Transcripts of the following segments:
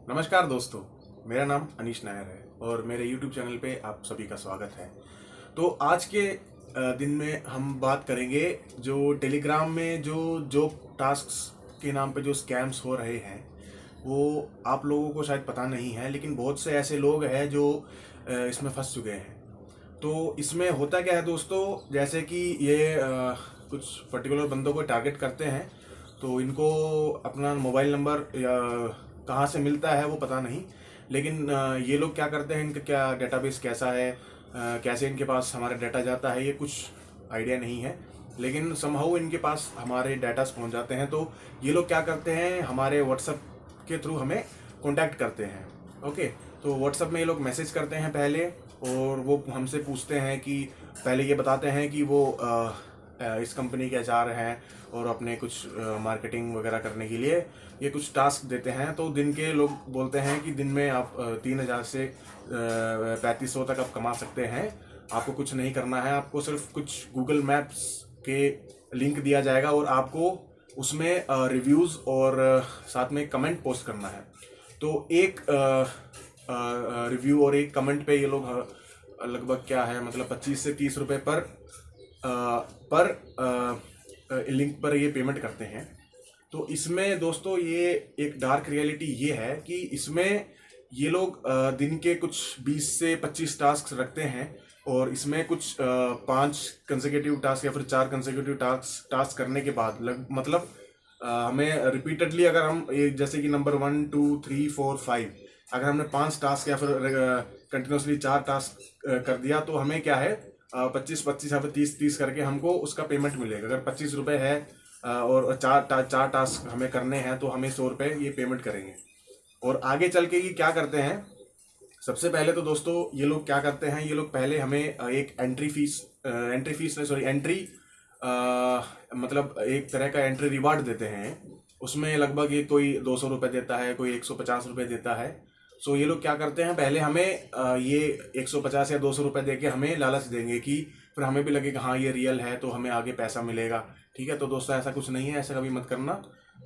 नमस्कार दोस्तों, मेरा नाम अनीश नायर है और मेरे YouTube चैनल पे आप सभी का स्वागत है। तो आज के दिन में हम बात करेंगे जो टेलीग्राम में जो जॉब टास्क्स के नाम पे जो स्कैम्स हो रहे हैं, वो आप लोगों को शायद पता नहीं है, लेकिन बहुत से ऐसे लोग हैं जो इसमें फंस चुके हैं। तो इसमें होता क्या है दोस्तों, जैसे कि ये कुछ पर्टिकुलर बंदों को टारगेट करते हैं, तो इनको अपना मोबाइल नंबर या कहाँ से मिलता है वो पता नहीं, लेकिन ये लोग क्या करते हैं, इनका क्या डेटाबेस कैसा है, कैसे इनके पास हमारा डाटा जाता है, ये कुछ आइडिया नहीं है। लेकिन समहाउ इनके पास हमारे डाटास पहुंच जाते हैं। तो ये लोग क्या करते हैं, हमारे व्हाट्सएप के थ्रू हमें कांटेक्ट करते हैं। ओके, तो व्हाट्सएप में ये लोग मैसेज करते हैं पहले, और वो हमसे पूछते हैं कि पहले ये बताते हैं कि वो इस कंपनी के एचआर हैं और अपने कुछ मार्केटिंग वगैरह करने के लिए ये कुछ टास्क देते हैं। तो दिन के लोग बोलते हैं कि दिन में आप 3,000 से 3,500 तक आप कमा सकते हैं। आपको कुछ नहीं करना है, आपको सिर्फ कुछ गूगल मैप्स के लिंक दिया जाएगा और आपको उसमें रिव्यूज़ और साथ में कमेंट पोस्ट करना है। तो एक रिव्यू और एक कमेंट पे ये लोग लगभग क्या है, मतलब 25 से 30 रुपए पर लिंक पर ये पेमेंट करते हैं। तो इसमें दोस्तों ये एक डार्क रियलिटी ये है कि इसमें ये लोग दिन के कुछ 20 से 25 टास्क रखते हैं, और इसमें कुछ 5 कंसेक्यूटिव टास्क या फिर 4 कंसेक्यूटिव टास्क करने के बाद मतलब हमें रिपीटेडली, अगर हम जैसे कि नंबर 1 2 3 4 5, अगर हमने 5 टास्क या फिर कंटिन्यूसली 4 टास्क कर दिया, तो हमें क्या है 25-25 या फिर 30-30 करके हमको उसका पेमेंट मिलेगा। अगर 25 रुपये है और चार टास्क हमें करने हैं, तो हमें 100 रुपये ये पेमेंट करेंगे। और आगे चल के ये क्या करते हैं, सबसे पहले तो दोस्तों ये लोग क्या करते हैं, ये लोग पहले हमें एक एंट्री मतलब एक तरह का एंट्री रिवार्ड देते हैं। उसमें लगभग ये कोई 200 रुपये देता है, कोई 150 रुपये देता है। सो ये लोग क्या करते हैं, पहले हमें ये 150 या 200 रुपये दे के हमें लालच देंगे कि फिर हमें भी लगे कि हाँ ये रियल है, तो हमें आगे पैसा मिलेगा। ठीक है, तो दोस्तों ऐसा कुछ नहीं है, ऐसा कभी मत करना।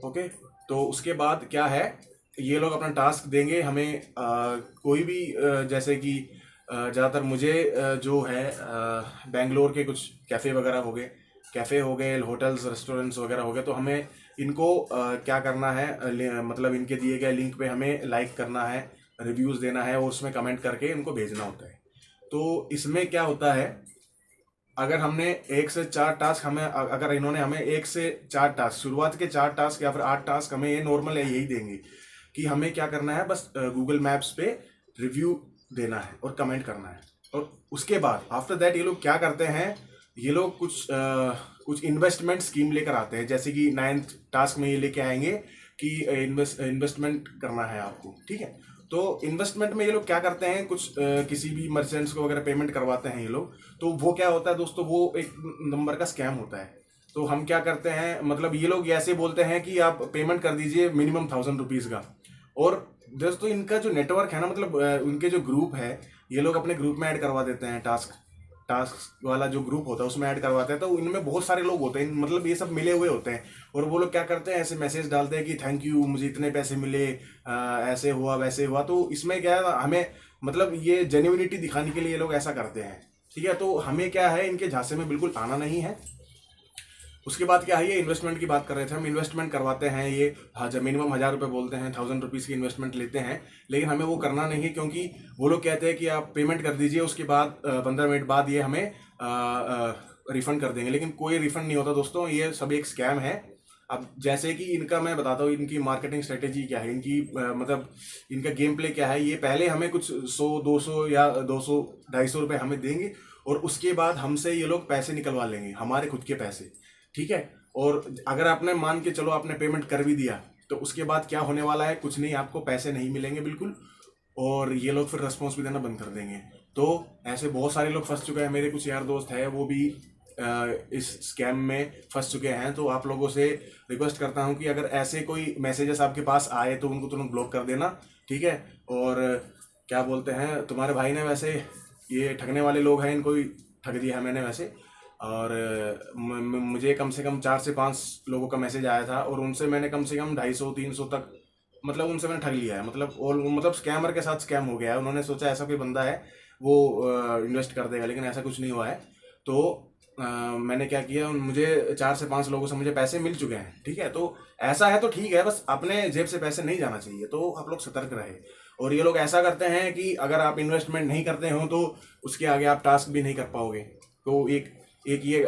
ओके, तो उसके बाद क्या है, ये लोग अपना टास्क देंगे हमें कोई भी जैसे कि ज़्यादातर मुझे जो है बेंगलोर के कुछ कैफ़े हो गए, होटल्स रेस्टोरेंट्स वगैरह हो गए, तो हमें इनको क्या करना है, मतलब इनके दिए गए लिंक पे हमें लाइक करना है, रिव्यूज़ देना है और उसमें कमेंट करके इनको भेजना होता है। तो इसमें क्या होता है, अगर हमने 1 से 4 टास्क, हमें अगर इन्होंने हमें 1 से 4 टास्क, शुरुआत के 4 टास्क या फिर 8 टास्क हमें ये नॉर्मल है यही देंगे कि हमें क्या करना है, बस गूगल मैप्स पे रिव्यू देना है और कमेंट करना है। और उसके बाद आफ्टर दैट ये लोग क्या करते हैं, ये लोग कुछ इन्वेस्टमेंट स्कीम लेकर आते हैं। जैसे कि 9th टास्क में ये लेके आएंगे कि इन्वेस्टमेंट करना है आपको। ठीक है, तो इन्वेस्टमेंट में ये लोग क्या करते हैं, कुछ किसी भी मर्चेंट्स को वगैरह पेमेंट करवाते हैं ये लोग। तो वो क्या होता है दोस्तों, वो एक नंबर का स्कैम होता है। तो हम क्या करते हैं, मतलब ये लोग ऐसे बोलते हैं कि आप पेमेंट कर दीजिए मिनिमम 1,000 रुपीज़ का। और दोस्तों इनका जो नेटवर्क है ना, मतलब उनके जो ग्रुप है, ये लोग अपने ग्रुप में ऐड करवा देते हैं, टास्क टास्क वाला जो ग्रुप होता है उसमें ऐड करवाते हैं। तो इनमें बहुत सारे लोग होते हैं, मतलब ये सब मिले हुए होते हैं। और वो लोग क्या करते हैं, ऐसे मैसेज डालते हैं कि थैंक यू, मुझे इतने पैसे मिले, ऐसे हुआ वैसे हुआ। तो इसमें क्या है, हमें मतलब ये जेन्युइनिटी दिखाने के लिए ये लोग ऐसा करते हैं। ठीक है, तो हमें क्या है, इनके झांसे में बिल्कुल आना नहीं है। उसके बाद क्या है, ये इन्वेस्टमेंट की बात कर रहे थे, हम इन्वेस्टमेंट करवाते हैं। ये जब मिनिमम 1,000 रुपये बोलते हैं, 1,000 रुपीज़ की इन्वेस्टमेंट लेते हैं, लेकिन हमें वो करना नहीं है, क्योंकि वो लोग कहते हैं कि आप पेमेंट कर दीजिए, उसके बाद 15 मिनट बाद ये हमें रिफंड कर देंगे। लेकिन कोई रिफंड नहीं होता दोस्तों, ये सब एक स्कैम है। अब जैसे कि इनका मैं बताता हूँ, इनकी मार्केटिंग स्ट्रेटेजी क्या है, इनकी मतलब इनका गेम प्ले क्या है। ये पहले हमें कुछ 100-200 या 200-250 रुपये हमें देंगे, और उसके बाद हमसे ये लोग पैसे निकलवा लेंगे, हमारे खुद के पैसे। ठीक है, और अगर आपने मान के चलो आपने पेमेंट कर भी दिया, तो उसके बाद क्या होने वाला है, कुछ नहीं, आपको पैसे नहीं मिलेंगे बिल्कुल, और ये लोग फिर रिस्पॉन्स भी देना बंद कर देंगे। तो ऐसे बहुत सारे लोग फंस चुके हैं, मेरे कुछ यार दोस्त हैं वो भी इस स्कैम में फंस चुके हैं। तो आप लोगों से रिक्वेस्ट करता हूं कि अगर ऐसे कोई मैसेजेस आपके पास आए तो उनको तुरंत ब्लॉक कर देना। ठीक है, और क्या बोलते हैं, तुम्हारे भाई ने वैसे ये ठगने वाले लोग हैं, इनको ही ठग दिया है मैंने वैसे। और मुझे कम से कम 4 से 5 लोगों का मैसेज आया था, और उनसे मैंने कम से कम 250-300 तक मतलब उनसे मैंने ठग लिया है, मतलब और मतलब स्कैमर के साथ स्कैम हो गया है। उन्होंने सोचा ऐसा कोई बंदा है वो इन्वेस्ट कर देगा, लेकिन ऐसा कुछ नहीं हुआ है। तो मैंने क्या किया, मुझे 4 से 5 लोगों से मुझे पैसे मिल चुके हैं, ठीक है। तो ऐसा है तो ठीक है, बस अपने जेब से पैसे नहीं जाना चाहिए, तो आप लोग सतर्क रहे। और ये लोग ऐसा करते हैं कि अगर आप इन्वेस्टमेंट नहीं करते हो तो उसके आगे आप टास्क भी नहीं कर पाओगे। तो एक एक ये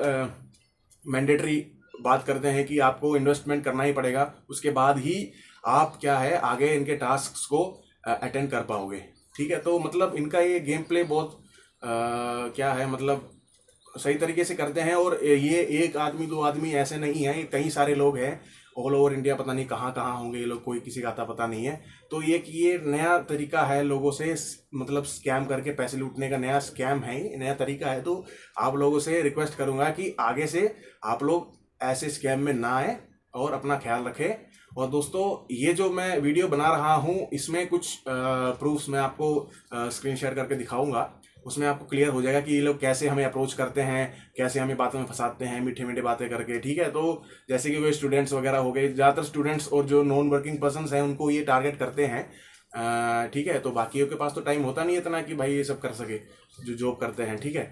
मैंडेटरी बात करते हैं कि आपको इन्वेस्टमेंट करना ही पड़ेगा, उसके बाद ही आप क्या है आगे इनके टास्क को अटेंड कर पाओगे, ठीक है। तो मतलब इनका ये गेम प्ले बहुत क्या है, मतलब सही तरीके से करते हैं। और ये एक आदमी दो आदमी ऐसे नहीं है, ये कई सारे लोग हैं ऑल ओवर इंडिया, पता नहीं कहाँ कहाँ होंगे ये लोग, कोई किसी का आता पता नहीं है। तो ये नया तरीका है लोगों से मतलब स्कैम करके पैसे लूटने का, नया स्कैम है, ये नया तरीका है। तो आप लोगों से रिक्वेस्ट करूंगा कि आगे से आप लोग ऐसे स्कैम में ना आए और अपना ख्याल रखें। और दोस्तों, ये जो मैं वीडियो बना रहा हूँ इसमें कुछ प्रूफ्स मैं आपको स्क्रीन शेयर करके दिखाऊंगा। उसमें आपको क्लियर हो जाएगा कि ये लोग कैसे हमें अप्रोच करते हैं, कैसे हमें बातों में फंसाते हैं, मीठे मीठे बातें करके, ठीक है। तो जैसे कि कोई स्टूडेंट्स वगैरह हो गए, ज़्यादातर स्टूडेंट्स और जो नॉन वर्किंग पर्सनस हैं उनको ये टारगेट करते हैं, ठीक है। तो बाकियों के पास तो टाइम होता नहीं है इतना कि भाई ये सब कर सके जो जॉब करते हैं, ठीक है।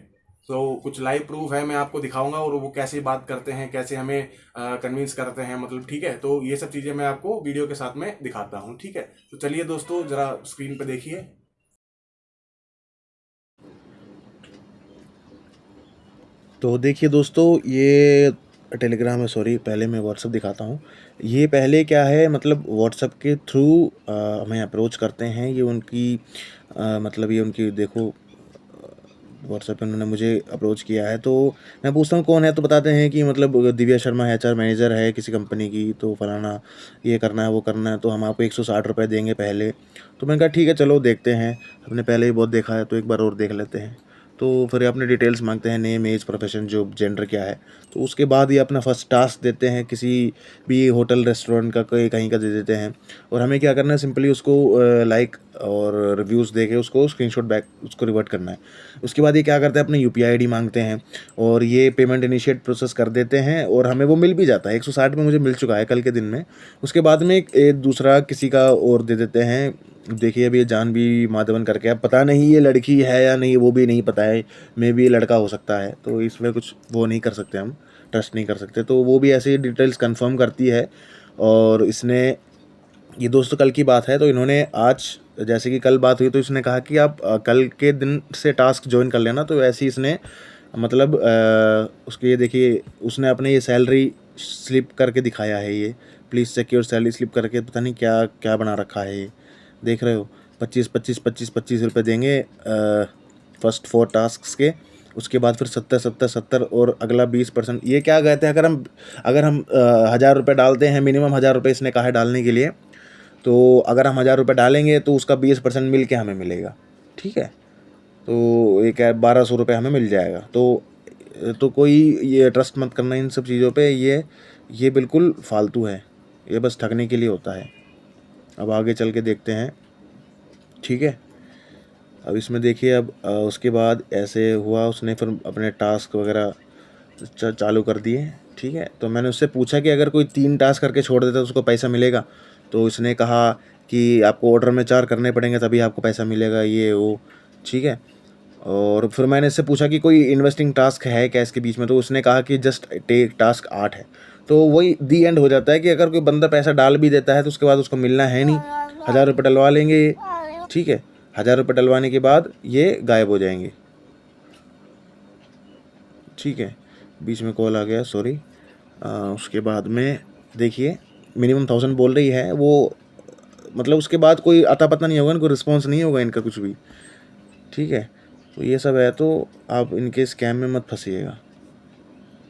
तो कुछ लाइव प्रूफ है मैं आपको दिखाऊंगा, और वो कैसे बात करते हैं, कैसे हमें कन्विंस करते हैं, मतलब ठीक है। तो ये सब चीज़ें मैं आपको वीडियो के साथ में दिखाता हूँ, ठीक है। तो चलिए दोस्तों, ज़रा स्क्रीन पे देखिए। तो देखिए दोस्तों, ये टेलीग्राम है, सॉरी पहले मैं व्हाट्सअप दिखाता हूँ। ये पहले क्या है, मतलब व्हाट्सअप के थ्रू हमें अप्रोच करते हैं। ये उनकी मतलब ये उनकी देखो, व्हाट्सएप पे उन्होंने मुझे अप्रोच किया है। तो मैं पूछता हूँ कौन है, तो बताते हैं कि मतलब दिव्या शर्मा HR मैनेजर है किसी कंपनी की, तो फलाना ये करना है वो करना है, तो हम आपको 160 रुपये देंगे पहले। तो मैंने कहा ठीक है चलो देखते हैं, हमने पहले ही बहुत देखा है तो एक बार और देख लेते हैं। तो फिर ये अपने डिटेल्स मांगते हैं, name age profession job gender क्या है। तो उसके बाद ये अपना फर्स्ट टास्क देते हैं, किसी भी होटल रेस्टोरेंट का कोई कहीं का दे देते हैं। और हमें क्या करना है, सिंपली उसको लाइक और रिव्यूज़ दे के उसको स्क्रीनशॉट बैक उसको रिवर्ट करना है। उसके बाद ये क्या करते हैं, अपने UPI ID मांगते हैं और ये पेमेंट इनिशिएट प्रोसेस कर देते हैं, और हमें वो मिल भी जाता है। 160 में मुझे मिल चुका है कल के दिन में। उसके बाद में एक दूसरा किसी का और दे देते हैं। देखिए अभी ये जानवी माधवन करके, अब पता नहीं ये लड़की है या नहीं, वो भी नहीं पता है, मे भी ये लड़का हो सकता है। तो इसमें कुछ वो नहीं कर सकते, हम ट्रस्ट नहीं कर सकते। तो वो भी ऐसे ही डिटेल्स कंफर्म करती है। और इसने, ये दोस्तों कल की बात है, तो इन्होंने आज जैसे कि कल बात हुई तो इसने कहा कि आप कल के दिन से टास्क ज्वाइन कर लेना। तो ऐसे ही इसने मतलब उसके, ये देखिए उसने अपने ये सैलरी स्लिप करके दिखाया है, ये please check your salary slip करके, पता नहीं क्या क्या बना रखा है ये, देख रहे हो। 25 देंगे फर्स्ट 4 टास्क के। उसके बाद फिर 70 और अगला 20%। ये क्या कहते हैं, अगर हम 1000 रुपये डालते हैं, मिनिमम 1000 रुपये इसने कहा है डालने के लिए। तो अगर हम 1000 रुपये डालेंगे तो उसका 20% मिल के हमें मिलेगा, ठीक है। तो ये क्या, 1200 रुपये हमें मिल जाएगा। तो कोई ये ट्रस्ट मत करना इन सब चीज़ों पे, ये बिल्कुल फालतू है, ये बस ठगने के लिए होता है। अब आगे चल के देखते हैं, ठीक है। अब इसमें देखिए, अब उसके बाद ऐसे हुआ, उसने फिर अपने टास्क वगैरह चालू कर दिए, ठीक है। तो मैंने उससे पूछा कि अगर कोई 3 टास्क करके छोड़ देता है तो उसको पैसा मिलेगा। तो इसने कहा कि आपको ऑर्डर में 4 करने पड़ेंगे तभी आपको पैसा मिलेगा, ये वो, ठीक है। और फिर मैंने इससे पूछा कि कोई इन्वेस्टिंग टास्क है क्या इसके बीच में, तो उसने कहा कि जस्ट टेक टास्क 8 है। तो वही दी एंड हो जाता है कि अगर कोई बंदा पैसा डाल भी देता है तो उसके बाद उसको मिलना है नहीं। 1000 रुपये डलवा लेंगे ये, ठीक है। 1000 रुपये डलवाने के बाद ये गायब हो जाएंगे, ठीक है। बीच में कॉल आ गया, सॉरी। उसके बाद में देखिए, मिनिमम 1000 बोल रही है वो, मतलब उसके बाद कोई अता पता नहीं होगा, इनको रिस्पॉन्स नहीं होगा इनका कुछ भी, ठीक है। तो ये सब है, तो आप इनके स्कैम में मत फंसिएगा,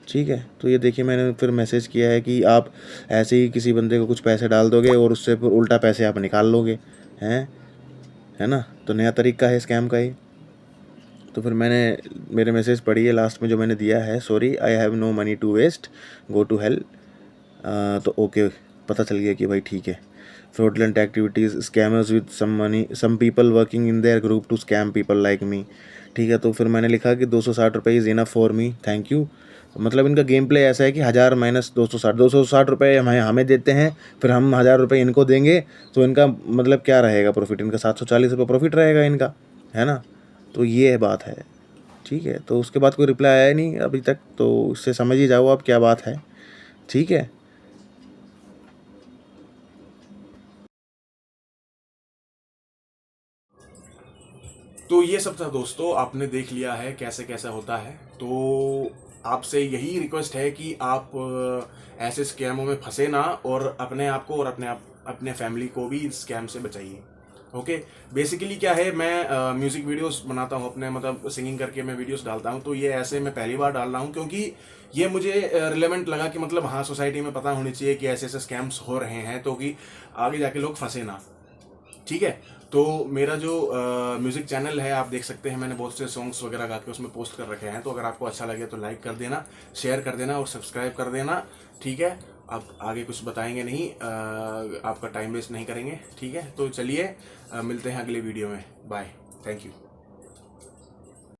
ठीक है। तो ये देखिए, मैंने फिर मैसेज किया है कि आप ऐसे ही किसी बंदे को कुछ पैसे डाल दोगे और उससे फिर उल्टा पैसे आप निकाल लोगे, हैं, है ना। तो नया तरीका है स्कैम का ये। तो फिर मैंने मेरे मैसेज पढ़िए लास्ट में जो मैंने दिया है, sorry I have no money to waste, go to hell. तो ओके, पता चल गया कि भाई ठीक है। Fraudulent activities, scammers with some money, some people working in their group to scam people like me, ठीक है। तो फिर मैंने लिखा कि 260 रुपये is enough for me, thank you. मतलब इनका गेम प्ले ऐसा है कि 1000 माइनस 260 रुपये हमें देते हैं, फिर हम 1000 रुपये इनको देंगे, तो इनका मतलब क्या रहेगा प्रॉफिट, इनका 740 रुपये प्रॉफिट रहेगा इनका, है ना। तो ये बात है, ठीक है। तो उसके बाद कोई रिप्लाई आया नहीं अभी तक, तो इससे समझ ही जाओ आप क्या बात है, ठीक है। तो ये सब था दोस्तों, आपने देख लिया है कैसे कैसे होता है। तो आपसे यही रिक्वेस्ट है कि आप ऐसे स्कैमों में फंसे ना, और अपने आप को और अपने फैमिली को भी इस स्कैम से बचाइए। ओके, बेसिकली क्या है, मैं म्यूज़िक वीडियोस बनाता हूँ अपने, मतलब सिंगिंग करके मैं वीडियोस डालता हूँ। तो ये ऐसे मैं पहली बार डाल रहा हूँ, क्योंकि ये मुझे रिलेवेंट लगा कि मतलब हाँ, सोसाइटी में पता होनी चाहिए कि ऐसे ऐसे स्कैम्स हो रहे हैं, तो कि आगे जाके लोग फंसे ना, ठीक है। तो मेरा जो म्यूज़िक चैनल है, आप देख सकते हैं, मैंने बहुत से सॉन्ग्स वगैरह गा के उसमें पोस्ट कर रखे हैं। तो अगर आपको अच्छा लगे तो लाइक कर देना, शेयर कर देना और सब्सक्राइब कर देना, ठीक है। अब आगे कुछ बताएंगे नहीं, आपका टाइम वेस्ट नहीं करेंगे, ठीक है। तो चलिए मिलते हैं अगले वीडियो में, बाय, थैंक यू।